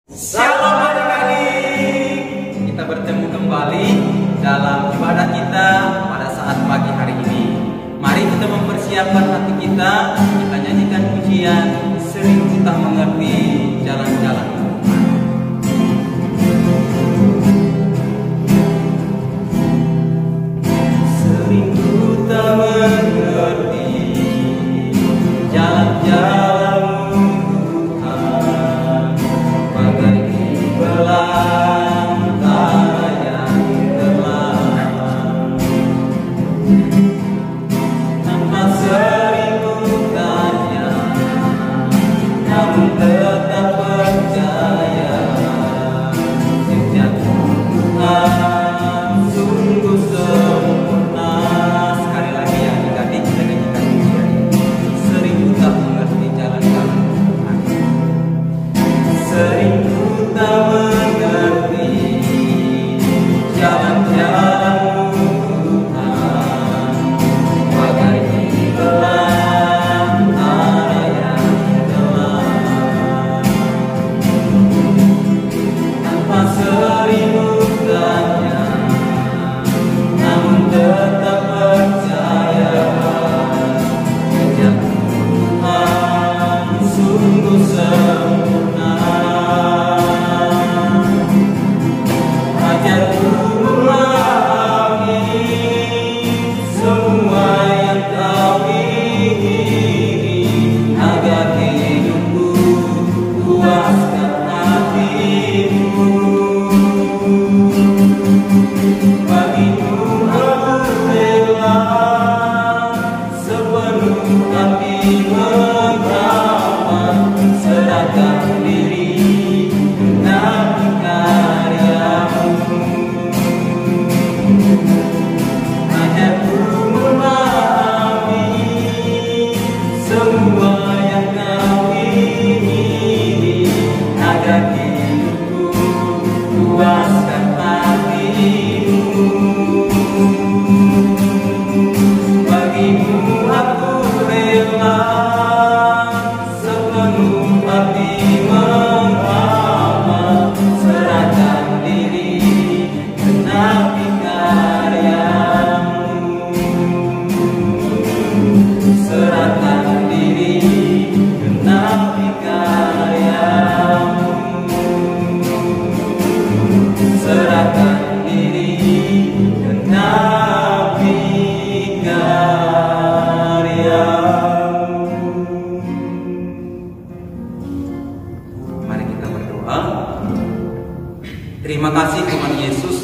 Shalom adik-adik, kita bertemu kembali dalam ibadah kita pada saat pagi hari ini. Mari kita mempersiapkan hati kita nyanyikan pujian Sering Ku Tak Mengerti Jalan-Jalan. Sering ku tak mengerti jalan-jalan Terima kasih Tuhan Yesus,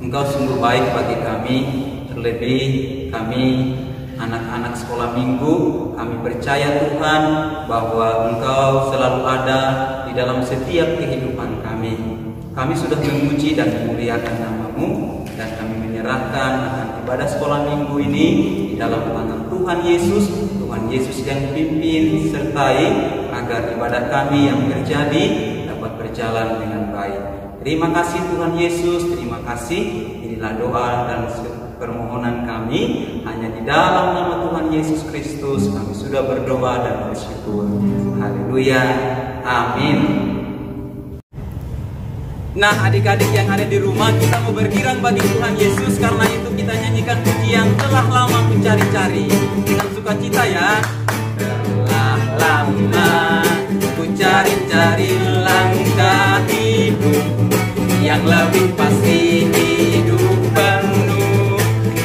Engkau sungguh baik bagi kami, terlebih kami anak-anak sekolah minggu. Kami percaya Tuhan bahwa Engkau selalu ada di dalam setiap kehidupan kami. Kami sudah memuji dan memuliakan nama-Mu, dan kami menyerahkan akan ibadah sekolah minggu ini di dalam tangan Tuhan Yesus. Tuhan Yesus yang pimpin sertai agar ibadah kami yang terjadi dapat berjalan dengan baik. Terima kasih Tuhan Yesus, terima kasih. Inilah doa dan permohonan kami. Hanya di dalam nama Tuhan Yesus Kristus kami sudah berdoa dan bersyukur. Haleluya, amin. Nah, adik-adik yang ada di rumah, kita mau bergirang bagi Tuhan Yesus. Karena itu kita nyanyikan pujian Telah Lama Ku Cari-Cari dengan sukacita ya. Telah lama ku cari-cari langkah hidup yang lebih pasti, hidup penuh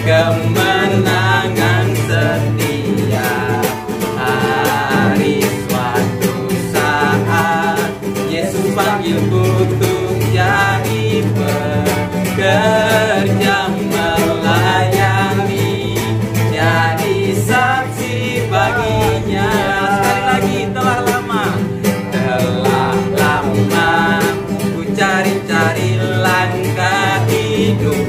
kemenangan setiap hari. Suatu saat Yesus panggilku untuk jadi pekerja melayani, jadi saksi baginya. Sekali lagi, telah lama ku cari-cari langkah hidup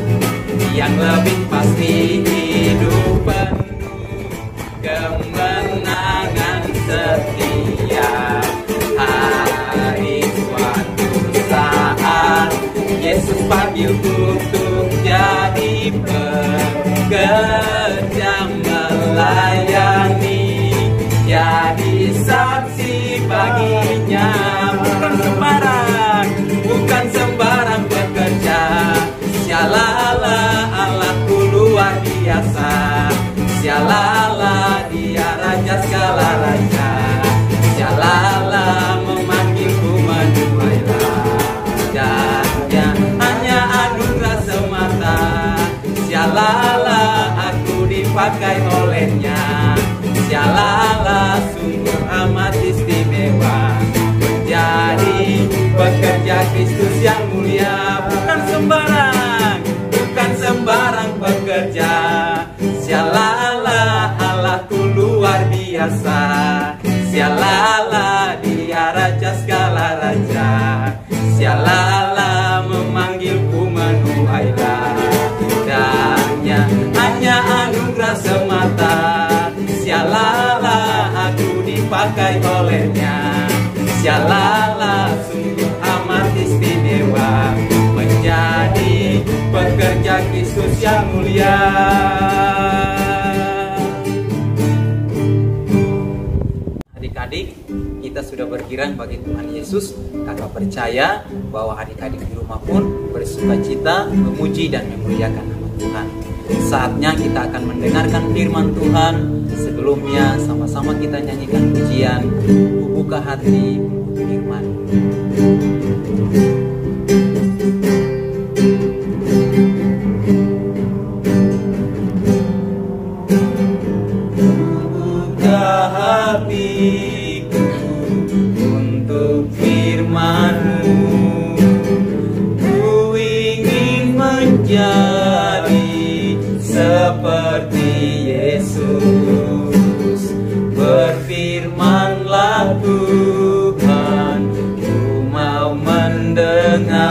yang lebih pasti, hidup penuh kemenangan setiap hari. Suatu saat Yesus panggil untuk jadi pekerja melayani, jadi saksi baginya. Bukan sembarang, dipakai olehnya. Sialalah sungguh amat istimewa, menjadi pekerja Kristus yang mulia. Bukan sembarang pekerja. Sialalah Allahku luar biasa. Sialalah Dia raja segala raja. Sialalah memanggilku menuailah. Dan hanya anugerah semata. Sialalah aku dipakai olehnya. Sialalah sungguh amat istimewa, menjadi pekerja Kristus yang mulia. Adik-adik, kita sudah berkirang bagi Tuhan Yesus. Kakak percaya bahwa adik-adik di rumah pun bersukacita, memuji dan memuliakan nama Tuhan. Saatnya kita akan mendengarkan firman Tuhan. Sebelumnya sama-sama kita nyanyikan pujian "Ku buka hati untuk firman". Buka hatiku untuk firman-Mu, ku ingin menjadi seperti Yesus. Berfirmanlah Tuhan, ku mau mendengar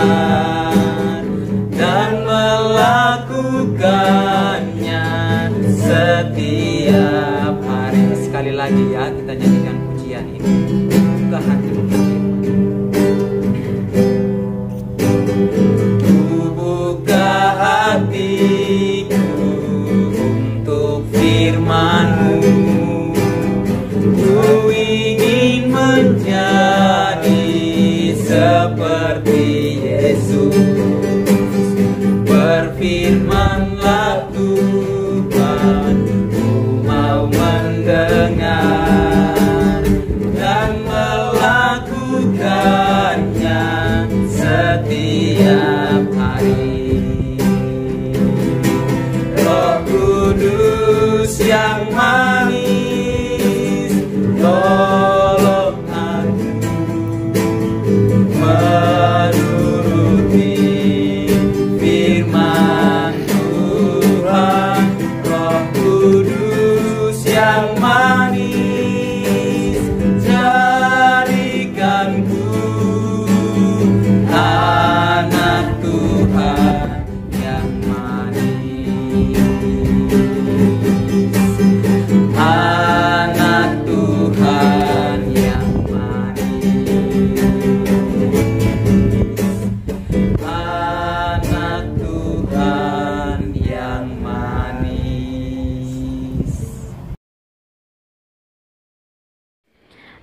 dan melakukannya setiap hari. Sekali lagi ya, kita nyanyikan pujian ini. Buka hati untuk firman. Ku buka hatiku untuk firman-Mu, ku ingin menjadi seperti Yesus. Berfirmanlah Tuhan, ku mau mendengar dan melakukannya setiap hari. Roh Kudus yang manis, tolong aku menuruti firman Tuhan. Roh Kudus yang manis, jadikanku anak Tuhan yang manis. Anak Tuhan yang manis. Anak Tuhan yang manis.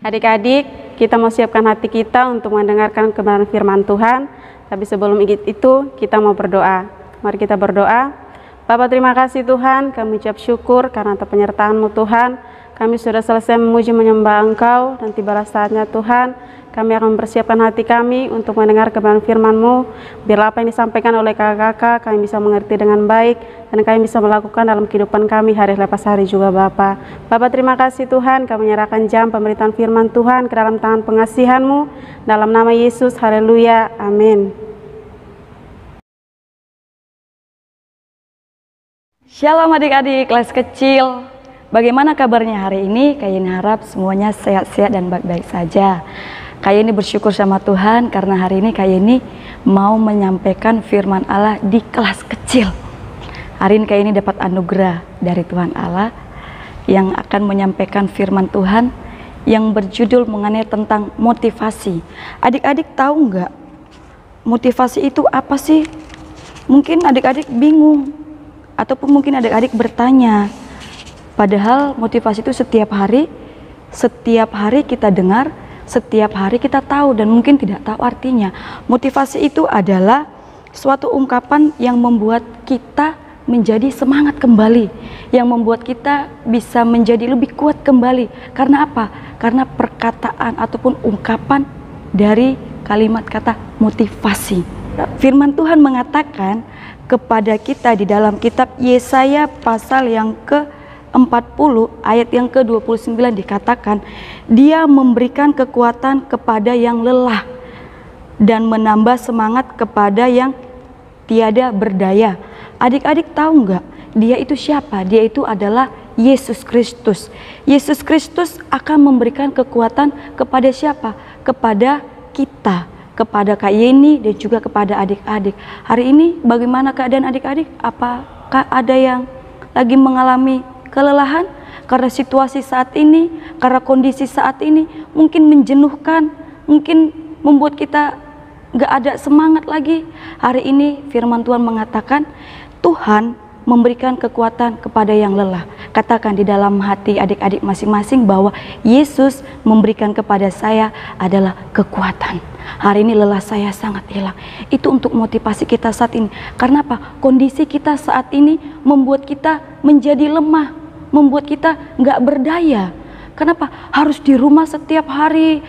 Adik-adik, kita mau siapkan hati kita untuk mendengarkan kebenaran firman Tuhan. Tapi sebelum itu, kita mau berdoa. Mari kita berdoa. Bapa, terima kasih Tuhan, kami ucap syukur karena atas penyertaan-Mu Tuhan. Kami sudah selesai memuji menyembah Engkau, dan tibalah saatnya Tuhan, kami akan mempersiapkan hati kami untuk mendengar kebenaran firman-Mu. Biarlah apa yang disampaikan oleh kakak-kakak kami bisa mengerti dengan baik, dan kami bisa melakukan dalam kehidupan kami hari lepas hari juga Bapa. Bapa, terima kasih Tuhan, kami menyerahkan jam pemberitaan firman Tuhan ke dalam tangan pengasihan-Mu. Dalam nama Yesus, haleluya, amin. Shalom adik-adik kelas kecil. Bagaimana kabarnya hari ini? Kak Yeni harap semuanya sehat-sehat dan baik-baik saja. Kak Yeni bersyukur sama Tuhan karena hari ini Kak Yeni mau menyampaikan firman Allah di kelas kecil. Hari ini Kak Yeni dapat anugerah dari Tuhan Allah yang akan menyampaikan firman Tuhan yang berjudul mengenai tentang motivasi. Adik-adik tahu nggak motivasi itu apa sih? Mungkin adik-adik bingung. Ataupun mungkin adik-adik bertanya, padahal motivasi itu setiap hari kita dengar, setiap hari kita tahu dan mungkin tidak tahu artinya. Motivasi itu adalah suatu ungkapan yang membuat kita menjadi semangat kembali, yang membuat kita bisa menjadi lebih kuat kembali. Karena apa? Karena perkataan ataupun ungkapan dari kalimat kata motivasi. Firman Tuhan mengatakan kepada kita di dalam kitab Yesaya pasal yang ke 40 ayat yang ke-29 dikatakan, Dia memberikan kekuatan kepada yang lelah dan menambah semangat kepada yang tiada berdaya. Adik-adik tahu nggak, Dia itu siapa? Dia itu adalah Yesus Kristus. Yesus Kristus akan memberikan kekuatan kepada siapa? Kepada kita, kepada Kak Yeni dan juga kepada adik-adik. Hari ini bagaimana keadaan adik-adik? Apakah ada yang lagi mengalami kelelahan? Karena situasi saat ini, karena kondisi saat ini mungkin menjenuhkan, mungkin membuat kita nggak ada semangat lagi. Hari ini firman Tuhan mengatakan Tuhan memberikan kekuatan kepada yang lelah. Katakan di dalam hati adik-adik masing-masing bahwa Yesus memberikan kepada saya adalah kekuatan. Hari ini lelah saya sangat hilang. Itu untuk motivasi kita saat ini. Karena apa? Kondisi kita saat ini membuat kita menjadi lemah, membuat kita nggak berdaya. Kenapa? Harus di rumah setiap hari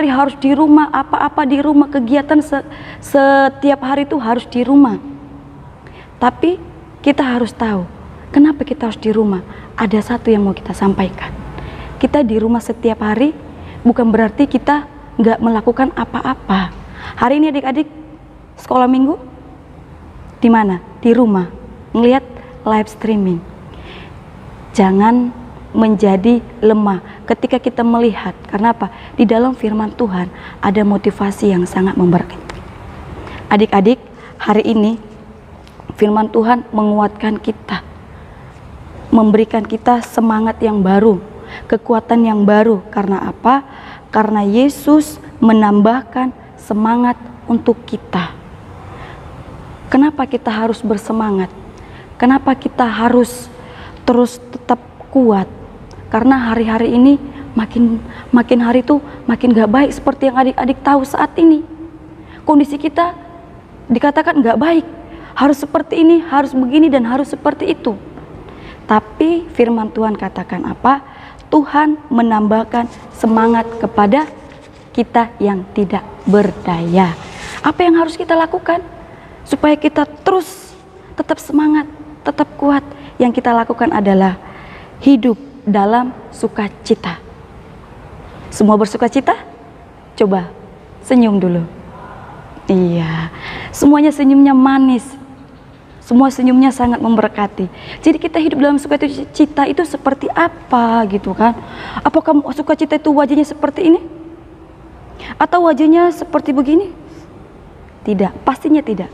harus di rumah, apa-apa di rumah, kegiatan setiap hari itu harus di rumah. Tapi kita harus tahu, kenapa kita harus di rumah? Ada satu yang mau kita sampaikan. Kita di rumah setiap hari bukan berarti kita nggak melakukan apa-apa. Hari ini adik-adik sekolah minggu di mana? Di rumah, ngelihat live streaming. Jangan menjadi lemah ketika kita melihat. Karena apa? Di dalam firman Tuhan ada motivasi yang sangat memberkati. Adik-adik, hari ini firman Tuhan menguatkan kita, memberikan kita semangat yang baru, kekuatan yang baru. Karena apa? Karena Yesus menambahkan semangat untuk kita. Kenapa kita harus bersemangat? Kenapa kita harus terus tetap kuat? Karena hari-hari ini makin hari itu makin gak baik, seperti yang adik-adik tahu saat ini. Kondisi kita dikatakan gak baik. Harus seperti ini, harus begini, dan harus seperti itu. Tapi firman Tuhan katakan apa? Tuhan menambahkan semangat kepada kita yang tidak berdaya. Apa yang harus kita lakukan? Supaya kita terus tetap semangat, tetap kuat. Yang kita lakukan adalah hidup dalam sukacita. Semua bersukacita? Coba senyum dulu. Iya, semuanya senyumnya manis. Semua senyumnya sangat memberkati. Jadi kita hidup dalam sukacita itu seperti apa gitu kan? Apakah sukacita itu wajahnya seperti ini? Atau wajahnya seperti begini? Tidak, pastinya tidak.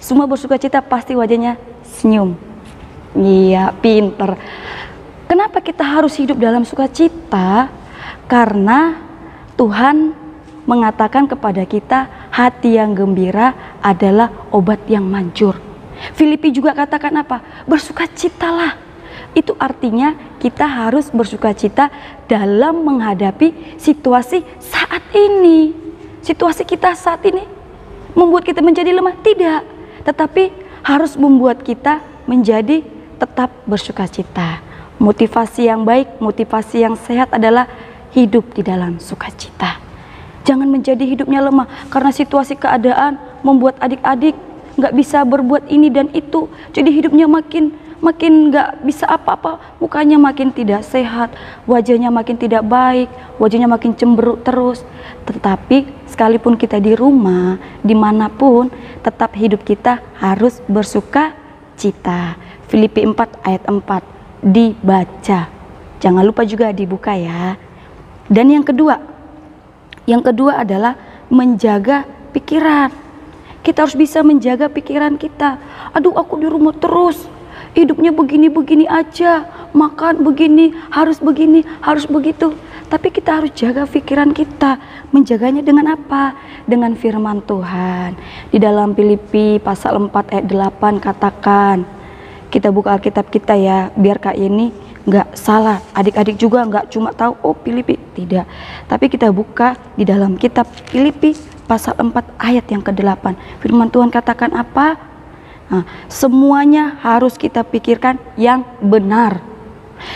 Semua bersukacita pasti wajahnya senyum. Iya, pinter. Kenapa kita harus hidup dalam sukacita? Karena Tuhan mengatakan kepada kita, hati yang gembira adalah obat yang manjur. Filipi juga katakan apa? Bersukacitalah. Itu artinya kita harus bersukacita dalam menghadapi situasi saat ini. Situasi kita saat ini membuat kita menjadi lemah? Tidak. Tetapi harus membuat kita menjadi tetap bersukacita. Motivasi yang baik, motivasi yang sehat adalah hidup di dalam sukacita. Jangan menjadi hidupnya lemah karena situasi keadaan membuat adik-adik nggak bisa berbuat ini dan itu, jadi hidupnya makin nggak bisa apa-apa, mukanya makin tidak sehat, wajahnya makin tidak baik, wajahnya makin cemberut terus. Tetapi sekalipun kita di rumah, dimanapun, tetap hidup kita harus bersukacita. Filipi 4 ayat 4 dibaca, jangan lupa juga dibuka ya. Dan yang kedua adalah menjaga pikiran. Kita harus bisa menjaga pikiran kita. Aduh, aku di rumah terus, hidupnya begini-begini aja, makan begini, harus begitu. Tapi kita harus jaga pikiran kita. Menjaganya dengan apa? Dengan firman Tuhan. Di dalam Filipi pasal 4 ayat 8 katakan, kita buka Alkitab kita ya, biar Kak ini nggak salah. Adik-adik juga nggak cuma tahu, oh Filipi, tidak. Tapi kita buka di dalam kitab Filipi pasal 4 ayat yang ke-8. Firman Tuhan katakan apa? Nah, semuanya harus kita pikirkan yang benar.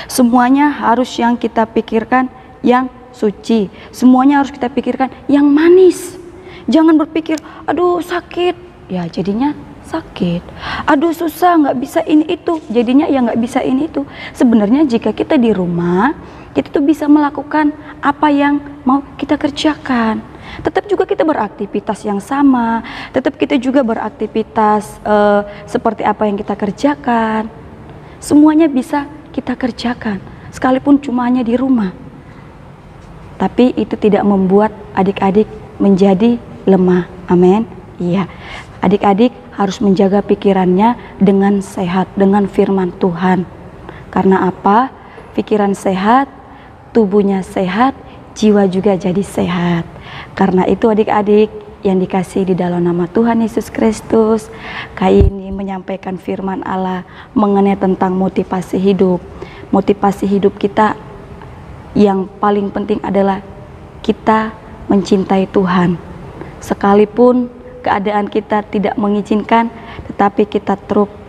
Semuanya harus yang kita pikirkan yang suci. Semuanya harus kita pikirkan yang manis. Jangan berpikir, aduh sakit. Ya jadinya sakit. Aduh susah, nggak bisa ini itu, jadinya ya nggak bisa ini itu. Sebenarnya jika kita di rumah, kita tuh bisa melakukan apa yang mau kita kerjakan. Tetap juga kita beraktivitas yang sama, tetap kita juga beraktivitas seperti apa yang kita kerjakan. Semuanya bisa kita kerjakan, sekalipun cuma hanya di rumah. Tapi itu tidak membuat adik-adik menjadi lemah. Amin. Iya. Adik-adik harus menjaga pikirannya dengan sehat, dengan firman Tuhan. Karena apa? Pikiran sehat, tubuhnya sehat, jiwa juga jadi sehat. Karena itu adik-adik yang dikasih di dalam nama Tuhan Yesus Kristus, kali ini menyampaikan firman Allah mengenai tentang motivasi hidup. Motivasi hidup kita yang paling penting adalah kita mencintai Tuhan. Sekalipun keadaan kita tidak mengizinkan, tetapi kita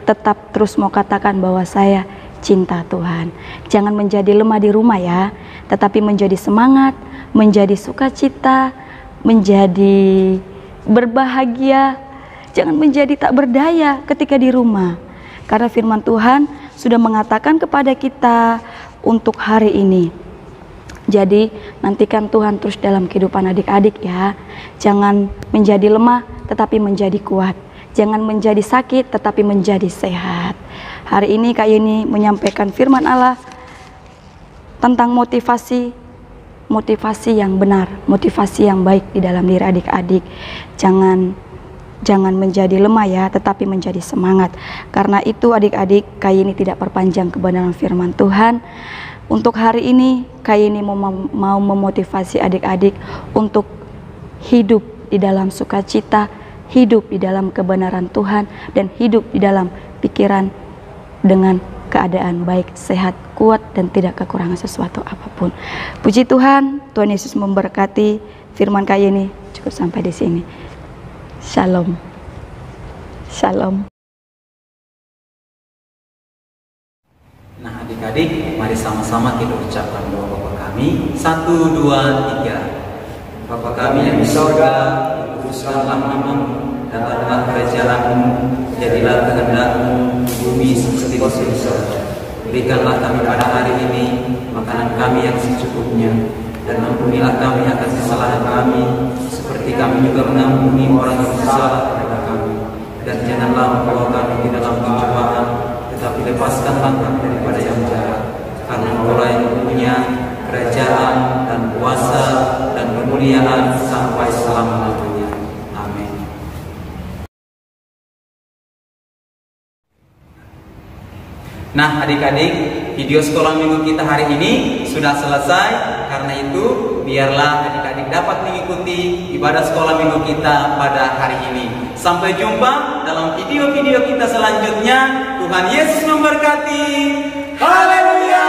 tetap terus mau katakan bahwa saya cinta Tuhan. Jangan menjadi lemah di rumah ya, tetapi menjadi semangat, menjadi sukacita, menjadi berbahagia. Jangan menjadi tak berdaya ketika di rumah. Karena firman Tuhan sudah mengatakan kepada kita untuk hari ini. Jadi nantikan Tuhan terus dalam kehidupan adik-adik ya. Jangan menjadi lemah tetapi menjadi kuat. Jangan menjadi sakit tetapi menjadi sehat. Hari ini Kak Yeni menyampaikan firman Allah tentang motivasi yang benar, motivasi yang baik di dalam diri adik-adik. Jangan menjadi lemah ya, tetapi menjadi semangat. Karena itu adik-adik, Kak Yeni tidak perpanjang kebenaran firman Tuhan. Untuk hari ini, Kak Yeni mau memotivasi adik-adik untuk hidup di dalam sukacita, hidup di dalam kebenaran Tuhan, dan hidup di dalam pikiran dengan keadaan baik, sehat, kuat, dan tidak kekurangan sesuatu apapun. Puji Tuhan, Tuhan Yesus memberkati. Firman Kak Yeni cukup sampai di sini. Shalom. Shalom. Nah adik-adik, mari sama-sama kita ucapkan doa Bapa kami. 1, 2, 3. Bapa kami yang di surga, kuduskanlah namamu, datanglah kerajaan-Mu, jadilah kehendak-Mu di bumi seperti di surga. Berikanlah kami pada hari ini makanan kami yang secukupnya, dan ampunilah kami atas kesalahan kami, seperti kami juga mengampuni orang yang bersalah kepada kami. Dan janganlah membawa kami ke dalam pencobaan, tetapi lepaskanlah kami daripada yang jahat. Karena Engkau yang punya kerajaan dan kuasa dan kemuliaan sampai selama-lamanya. Amin. Nah adik-adik, video sekolah minggu kita hari ini sudah selesai. Karena itu biarlah adik-adik dapat mengikuti ibadah sekolah minggu kita pada hari ini. Sampai jumpa dalam video-video kita selanjutnya. Tuhan Yesus memberkati. Haleluya.